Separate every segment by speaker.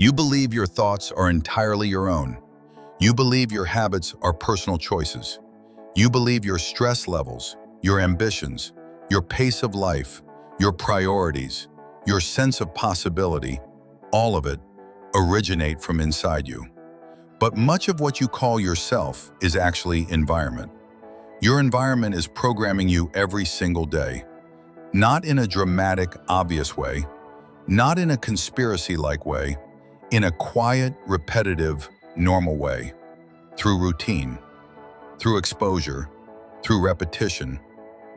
Speaker 1: You believe your thoughts are entirely your own. You believe your habits are personal choices. You believe your stress levels, your ambitions, your pace of life, your priorities, your sense of possibility, all of it originate from inside you. But much of what you call yourself is actually environment. Your environment is programming you every single day. Not in a dramatic, obvious way, not in a conspiracy-like way, in a quiet, repetitive, normal way. Through routine, through exposure, through repetition,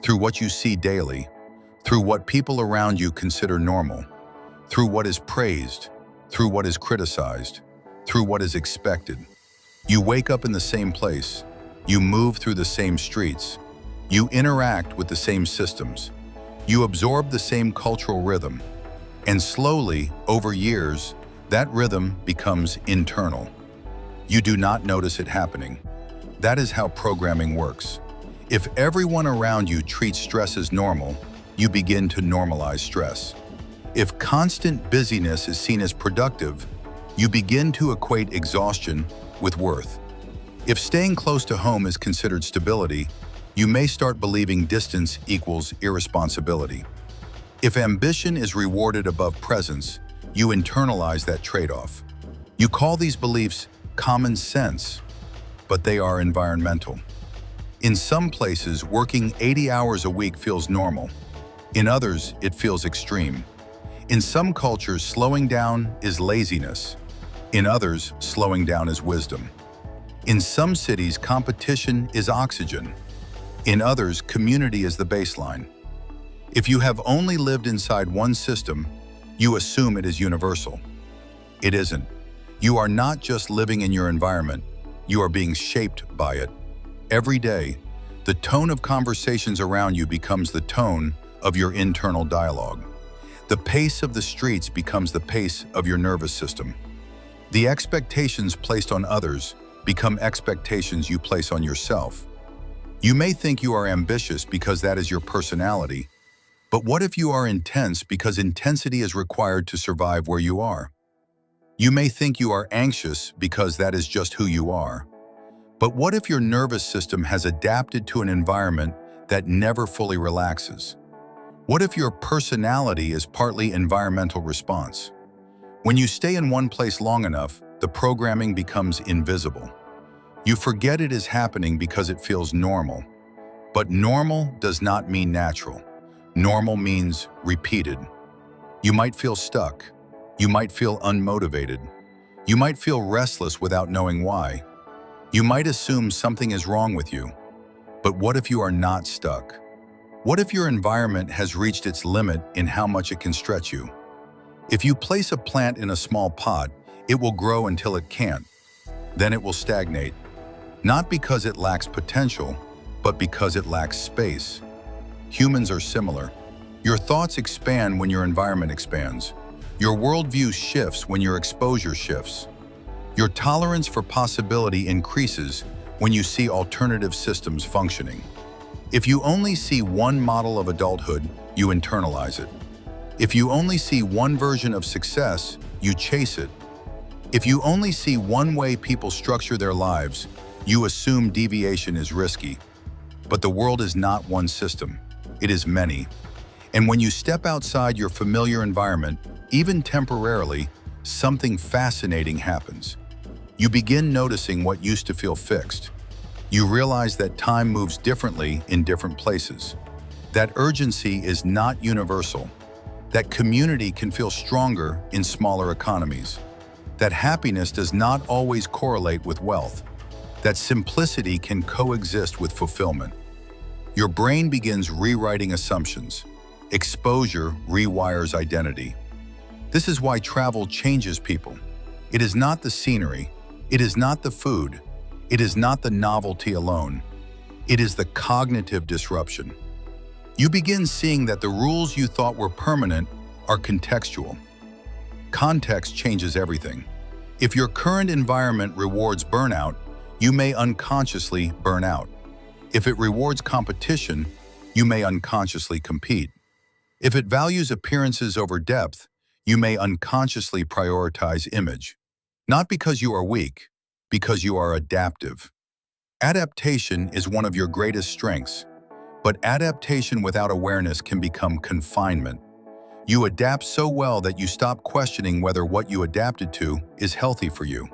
Speaker 1: through what you see daily, through what people around you consider normal, through what is praised, through what is criticized, through what is expected. You wake up in the same place, you move through the same streets, you interact with the same systems, you absorb the same cultural rhythm, and slowly, over years, that rhythm becomes internal. You do not notice it happening. That is how programming works. If everyone around you treats stress as normal, you begin to normalize stress. If constant busyness is seen as productive, you begin to equate exhaustion with worth. If staying close to home is considered stability, you may start believing distance equals irresponsibility. If ambition is rewarded above presence, you internalize that trade-off. You call these beliefs common sense, but they are environmental. In some places, working 80 hours a week feels normal. In others, it feels extreme. In some cultures, slowing down is laziness. In others, slowing down is wisdom. In some cities, competition is oxygen. In others, community is the baseline. If you have only lived inside one system, you assume it is universal. It isn't. You are not just living in your environment, you are being shaped by it. Every day, the tone of conversations around you becomes the tone of your internal dialogue. The pace of the streets becomes the pace of your nervous system. The expectations placed on others become expectations you place on yourself. You may think you are ambitious because that is your personality, but what if you are intense because intensity is required to survive where you are? You may think you are anxious because that is just who you are. But what if your nervous system has adapted to an environment that never fully relaxes? What if your personality is partly environmental response? When you stay in one place long enough, the programming becomes invisible. You forget it is happening because it feels normal. But normal does not mean natural. Normal means repeated. You might feel stuck. You might feel unmotivated. You might feel restless without knowing why. You might assume something is wrong with you. But what if you are not stuck? What if your environment has reached its limit in how much it can stretch you? If you place a plant in a small pot, it will grow until it can't. Then it will stagnate. Not because it lacks potential, but because it lacks space. Humans are similar. Your thoughts expand when your environment expands. Your worldview shifts when your exposure shifts. Your tolerance for possibility increases when you see alternative systems functioning. If you only see one model of adulthood, you internalize it. If you only see one version of success, you chase it. If you only see one way people structure their lives, you assume deviation is risky. But the world is not one system. It is many. And when you step outside your familiar environment, even temporarily, something fascinating happens. You begin noticing what used to feel fixed. You realize that time moves differently in different places. That urgency is not universal. That community can feel stronger in smaller economies. That happiness does not always correlate with wealth. That simplicity can coexist with fulfillment. Your brain begins rewriting assumptions. Exposure rewires identity. This is why travel changes people. It is not the scenery. It is not the food. It is not the novelty alone. It is the cognitive disruption. You begin seeing that the rules you thought were permanent are contextual. Context changes everything. If your current environment rewards burnout, you may unconsciously burn out. If it rewards competition, you may unconsciously compete. If it values appearances over depth, You may unconsciously prioritize image, not because you are weak, because you are adaptive. Adaptation is one of your greatest strengths, but adaptation without awareness can become confinement. You adapt so well that you stop questioning whether what you adapted to is healthy for you.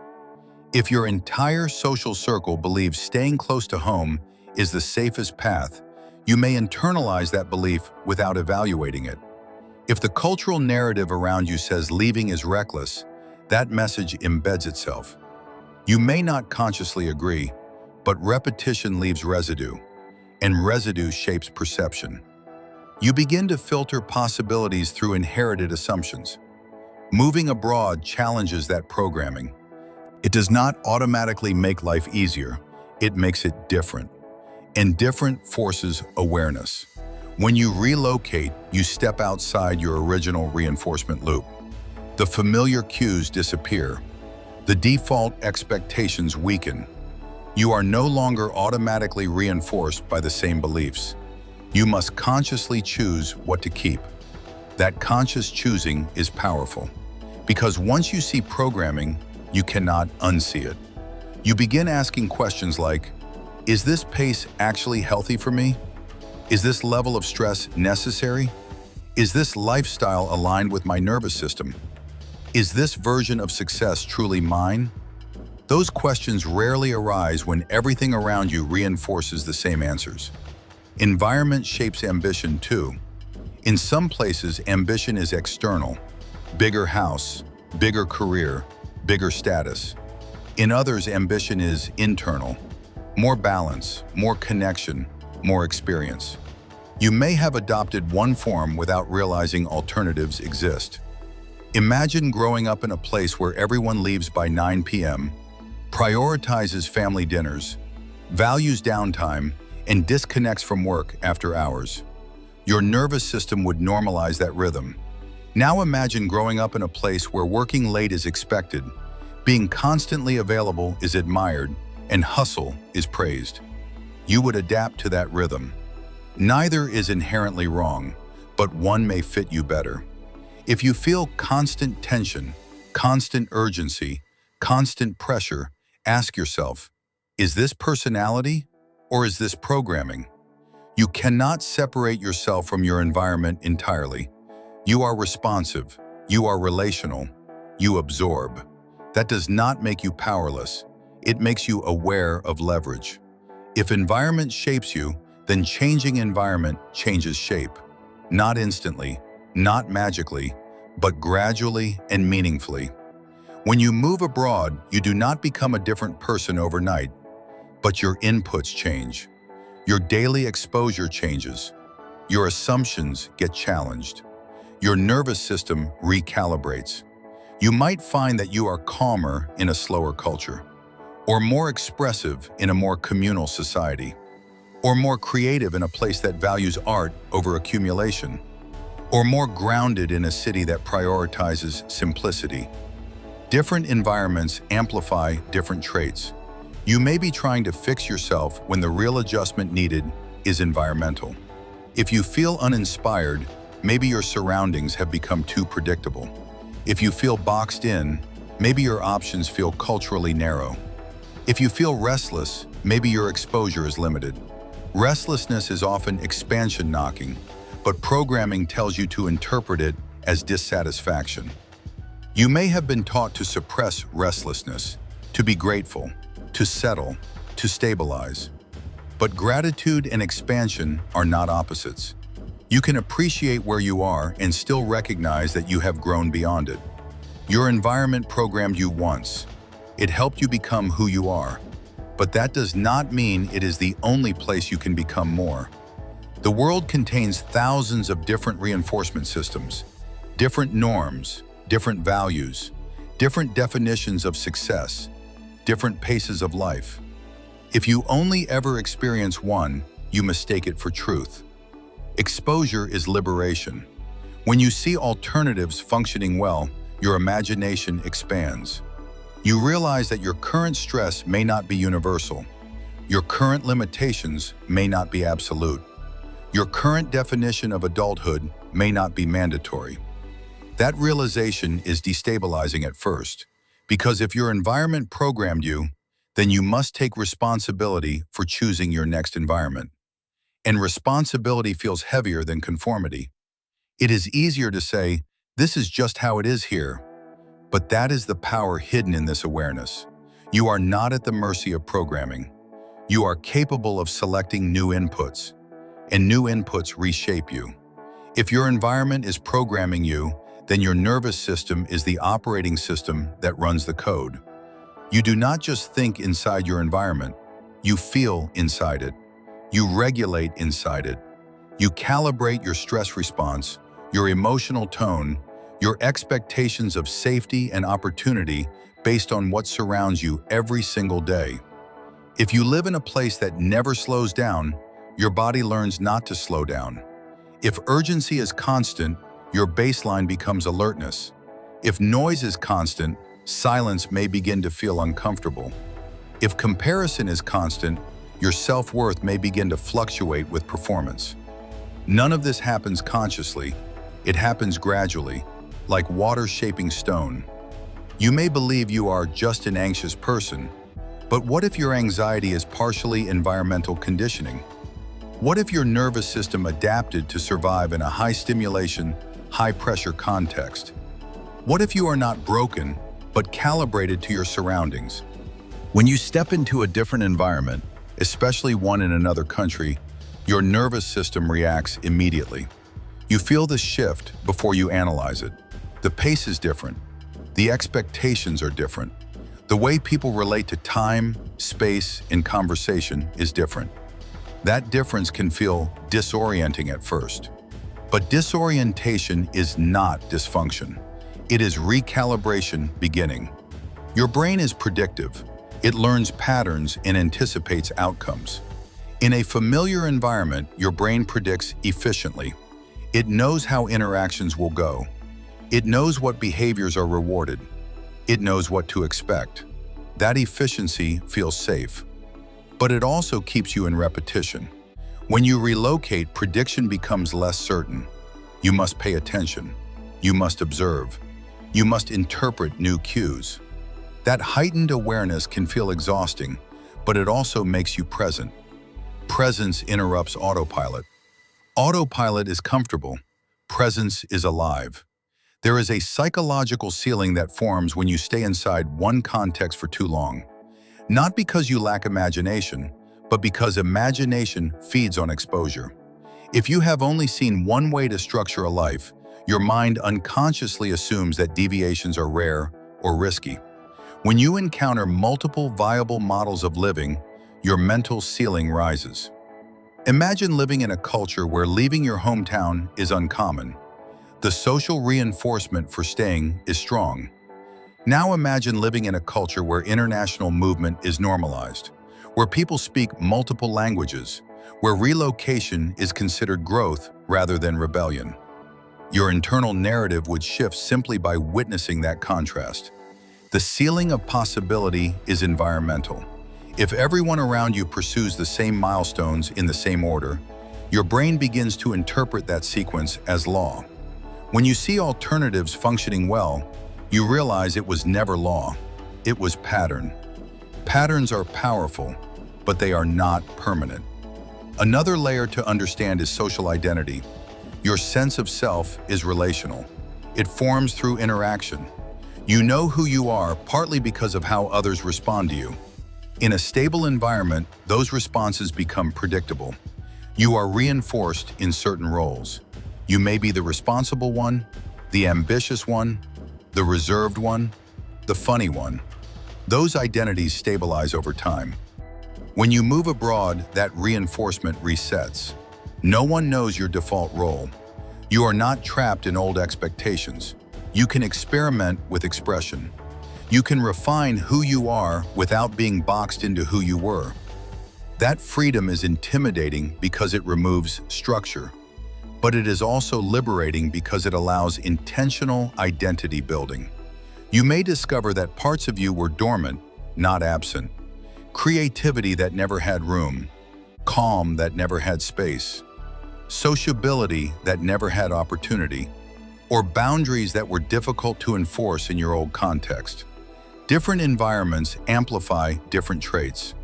Speaker 1: If your entire social circle believes staying close to home is the safest path, you may internalize that belief without evaluating it. If the cultural narrative around you says leaving is reckless, that message embeds itself. You may not consciously agree, but repetition leaves residue, and residue shapes perception. You begin to filter possibilities through inherited assumptions. Moving abroad challenges that programming. It does not automatically make life easier, it makes it different. And different forces awareness. When you relocate, you step outside your original reinforcement loop. The familiar cues disappear. The default expectations weaken. You are no longer automatically reinforced by the same beliefs. You must consciously choose what to keep. That conscious choosing is powerful, because once you see programming, you cannot unsee it. You begin asking questions like, is this pace actually healthy for me? Is this level of stress necessary? Is this lifestyle aligned with my nervous system? Is this version of success truly mine? Those questions rarely arise when everything around you reinforces the same answers. Environment shapes ambition too. In some places, ambition is external. Bigger house, bigger career, bigger status. In others, ambition is internal. More balance, more connection, more experience. You may have adopted one form without realizing alternatives exist. Imagine growing up in a place where everyone leaves by 9 p.m., prioritizes family dinners, values downtime, and disconnects from work after hours. Your nervous system would normalize that rhythm. Now imagine growing up in a place where working late is expected, being constantly available is admired, and hustle is praised. You would adapt to that rhythm. Neither is inherently wrong, but one may fit you better. If you feel constant tension, constant urgency, constant pressure, ask yourself, is this personality or is this programming? You cannot separate yourself from your environment entirely. You are responsive, you are relational, you absorb. That does not make you powerless. It makes you aware of leverage. If environment shapes you, then changing environment changes shape. Not instantly, not magically, but gradually and meaningfully. When you move abroad, you do not become a different person overnight, but your inputs change. Your daily exposure changes. Your assumptions get challenged. Your nervous system recalibrates. You might find that you are calmer in a slower culture, or more expressive in a more communal society, or more creative in a place that values art over accumulation, or more grounded in a city that prioritizes simplicity. Different environments amplify different traits. You may be trying to fix yourself when the real adjustment needed is environmental. If you feel uninspired, maybe your surroundings have become too predictable. If you feel boxed in, maybe your options feel culturally narrow. If you feel restless, maybe your exposure is limited. Restlessness is often expansion knocking, but programming tells you to interpret it as dissatisfaction. You may have been taught to suppress restlessness, to be grateful, to settle, to stabilize. But gratitude and expansion are not opposites. You can appreciate where you are and still recognize that you have grown beyond it. Your environment programmed you once. It helped you become who you are. But that does not mean it is the only place you can become more. The world contains thousands of different reinforcement systems, different norms, different values, different definitions of success, different paces of life. If you only ever experience one, you mistake it for truth. Exposure is liberation. When you see alternatives functioning well, your imagination expands. You realize that your current stress may not be universal. Your current limitations may not be absolute. Your current definition of adulthood may not be mandatory. That realization is destabilizing at first, because if your environment programmed you, then you must take responsibility for choosing your next environment. And responsibility feels heavier than conformity. It is easier to say, "This is just how it is here." But that is the power hidden in this awareness. You are not at the mercy of programming. You are capable of selecting new inputs, and new inputs reshape you. If your environment is programming you, then your nervous system is the operating system that runs the code. You do not just think inside your environment, you feel inside it. You regulate inside it. You calibrate your stress response, your emotional tone, your expectations of safety and opportunity based on what surrounds you every single day. If you live in a place that never slows down, your body learns not to slow down. If urgency is constant, your baseline becomes alertness. If noise is constant, silence may begin to feel uncomfortable. If comparison is constant, your self-worth may begin to fluctuate with performance. None of this happens consciously. It happens gradually, like water shaping stone. You may believe you are just an anxious person, but what if your anxiety is partially environmental conditioning? What if your nervous system adapted to survive in a high-stimulation, high-pressure context? What if you are not broken, but calibrated to your surroundings? When you step into a different environment, especially one in another country, your nervous system reacts immediately. You feel the shift before you analyze it. The pace is different. The expectations are different. The way people relate to time, space, and conversation is different. That difference can feel disorienting at first. But disorientation is not dysfunction. It is recalibration beginning. Your brain is predictive. It learns patterns and anticipates outcomes. In a familiar environment, your brain predicts efficiently. It knows how interactions will go. It knows what behaviors are rewarded. It knows what to expect. That efficiency feels safe. But it also keeps you in repetition. When you relocate, prediction becomes less certain. You must pay attention. You must observe. You must interpret new cues. That heightened awareness can feel exhausting, but it also makes you present. Presence interrupts autopilot. Autopilot is comfortable. Presence is alive. There is a psychological ceiling that forms when you stay inside one context for too long. Not because you lack imagination, but because imagination feeds on exposure. If you have only seen one way to structure a life, your mind unconsciously assumes that deviations are rare or risky. When you encounter multiple viable models of living, your mental ceiling rises. Imagine living in a culture where leaving your hometown is uncommon. The social reinforcement for staying is strong. Now imagine living in a culture where international movement is normalized, where people speak multiple languages, where relocation is considered growth rather than rebellion. Your internal narrative would shift simply by witnessing that contrast. The ceiling of possibility is environmental. If everyone around you pursues the same milestones in the same order, your brain begins to interpret that sequence as law. When you see alternatives functioning well, you realize it was never law. It was pattern. Patterns are powerful, but they are not permanent. Another layer to understand is social identity. Your sense of self is relational. It forms through interaction. You know who you are partly because of how others respond to you. In a stable environment, those responses become predictable. You are reinforced in certain roles. You may be the responsible one, the ambitious one, the reserved one, the funny one. Those identities stabilize over time. When you move abroad, that reinforcement resets. No one knows your default role. You are not trapped in old expectations. You can experiment with expression. You can refine who you are without being boxed into who you were. That freedom is intimidating because it removes structure. But it is also liberating because it allows intentional identity building. You may discover that parts of you were dormant, not absent. Creativity that never had room, calm that never had space, sociability that never had opportunity. or boundaries that were difficult to enforce in your old context. Different environments amplify different traits.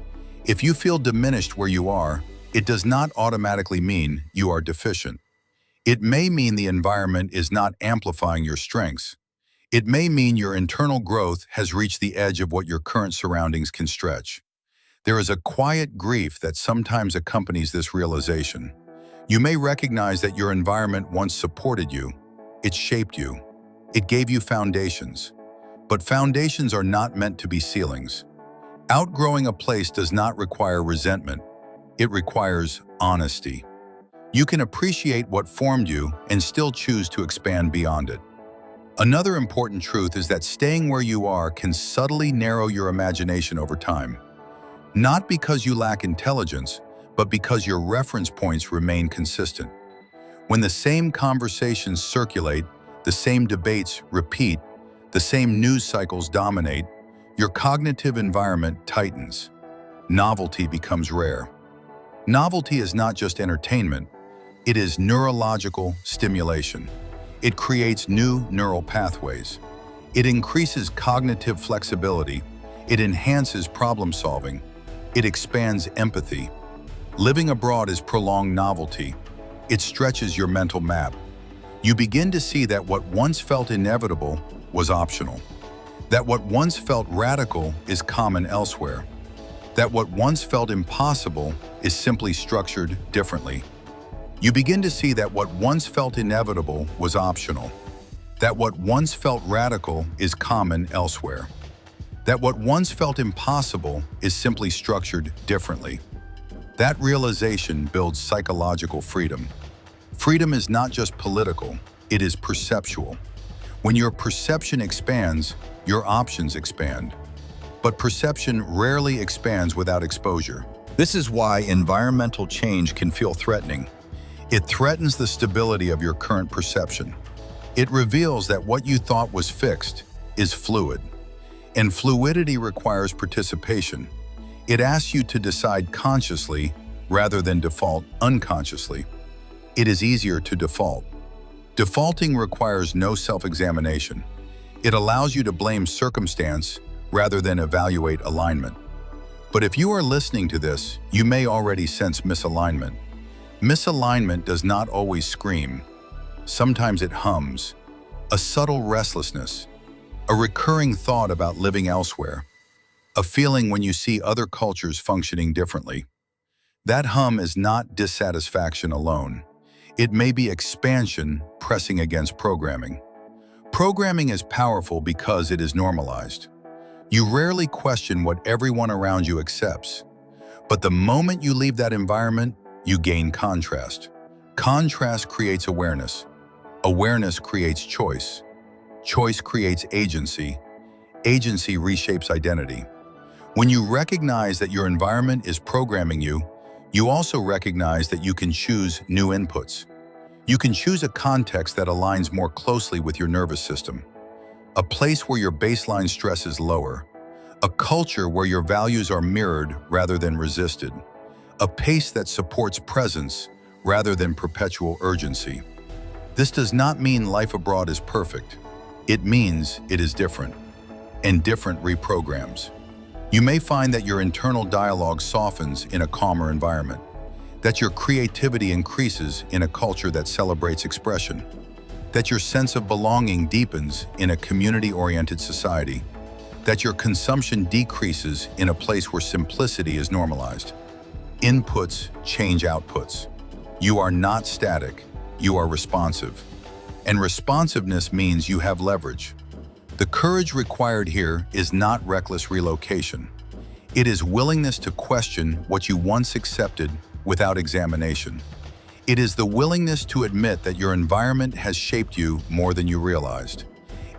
Speaker 1: If you feel diminished where you are, it does not automatically mean you are deficient. It may mean the environment is not amplifying your strengths. It may mean your internal growth has reached the edge of what your current surroundings can stretch. There is a quiet grief that sometimes accompanies this realization. You may recognize that your environment once supported you. It shaped you. It gave you foundations. But foundations are not meant to be ceilings. Outgrowing a place does not require resentment. It requires honesty. You can appreciate what formed you and still choose to expand beyond it. Another important truth is that staying where you are can subtly narrow your imagination over time. Not because you lack intelligence, but because your reference points remain consistent. When the same conversations circulate, the same debates repeat, the same news cycles dominate, your cognitive environment tightens. Novelty becomes rare. Novelty is not just entertainment, it is neurological stimulation. It creates new neural pathways. It increases cognitive flexibility. It enhances problem solving. It expands empathy. Living abroad is prolonged novelty. It stretches your mental map. You begin to see that what once felt inevitable was optional. That what once felt radical is common elsewhere. That what once felt impossible is simply structured differently. You begin to see that what once felt inevitable was optional. That what once felt radical is common elsewhere. That what once felt impossible is simply structured differently. That realization builds psychological freedom. Freedom is not just political, it is perceptual. When your perception expands, your options expand. But perception rarely expands without exposure. This is why environmental change can feel threatening. It threatens the stability of your current perception. It reveals that what you thought was fixed is fluid. And fluidity requires participation. It asks you to decide consciously rather than default unconsciously. It is easier to default. Defaulting requires no self-examination. It allows you to blame circumstance rather than evaluate alignment. But if you are listening to this, you may already sense misalignment. Misalignment does not always scream. Sometimes it hums. A subtle restlessness. A recurring thought about living elsewhere. A feeling when you see other cultures functioning differently. That hum is not dissatisfaction alone. It may be expansion pressing against programming. Programming is powerful because it is normalized. You rarely question what everyone around you accepts. But the moment you leave that environment, you gain contrast. Contrast creates awareness. Awareness creates choice. Choice creates agency. Agency reshapes identity. When you recognize that your environment is programming you, you also recognize that you can choose new inputs. You can choose a context that aligns more closely with your nervous system. A place where your baseline stress is lower. A culture where your values are mirrored rather than resisted. A pace that supports presence rather than perpetual urgency. This does not mean life abroad is perfect. It means it is different, and different reprograms. You may find that your internal dialogue softens in a calmer environment, that your creativity increases in a culture that celebrates expression, that your sense of belonging deepens in a community-oriented society, that your consumption decreases in a place where simplicity is normalized. Inputs change outputs. You are not static, you are responsive. And responsiveness means you have leverage. The courage required here is not reckless relocation. It is willingness to question what you once accepted without examination. It is the willingness to admit that your environment has shaped you more than you realized.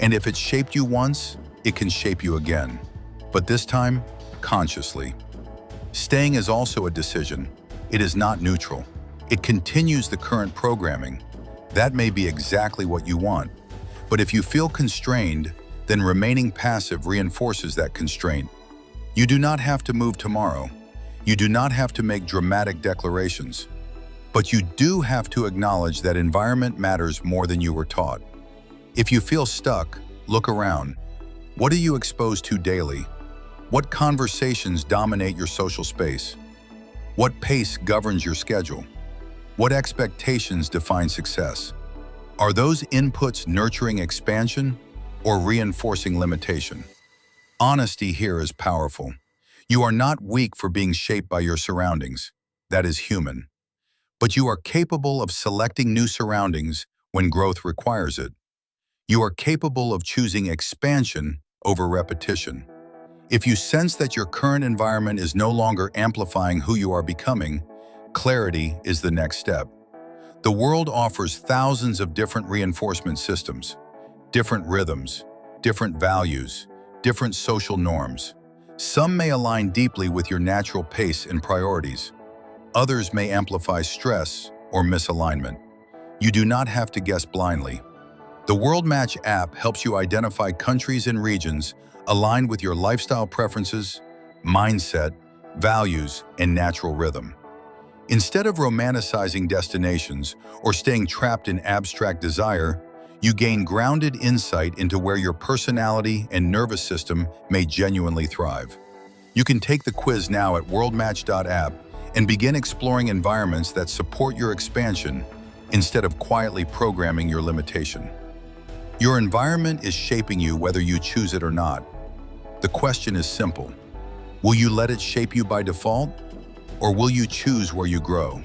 Speaker 1: And if it shaped you once, it can shape you again. But this time, consciously. Staying is also a decision. It is not neutral. It continues the current programming. That may be exactly what you want. But if you feel constrained, then remaining passive reinforces that constraint. You do not have to move tomorrow. You do not have to make dramatic declarations. But you do have to acknowledge that environment matters more than you were taught. If you feel stuck, look around. What are you exposed to daily? What conversations dominate your social space? What pace governs your schedule? What expectations define success? Are those inputs nurturing expansion or reinforcing limitation? Honesty here is powerful. You are not weak for being shaped by your surroundings. That is human. But you are capable of selecting new surroundings when growth requires it. You are capable of choosing expansion over repetition. If you sense that your current environment is no longer amplifying who you are becoming, clarity is the next step. The world offers thousands of different reinforcement systems, different rhythms, different values, different social norms. Some may align deeply with your natural pace and priorities. Others may amplify stress or misalignment. You do not have to guess blindly. The World Match app helps you identify countries and regions aligned with your lifestyle preferences, mindset, values, and natural rhythm. Instead of romanticizing destinations or staying trapped in abstract desire, you gain grounded insight into where your personality and nervous system may genuinely thrive. You can take the quiz now at worldmatch.app and begin exploring environments that support your expansion instead of quietly programming your limitation. Your environment is shaping you whether you choose it or not. The question is simple. Will you let it shape you by default, or will you choose where you grow?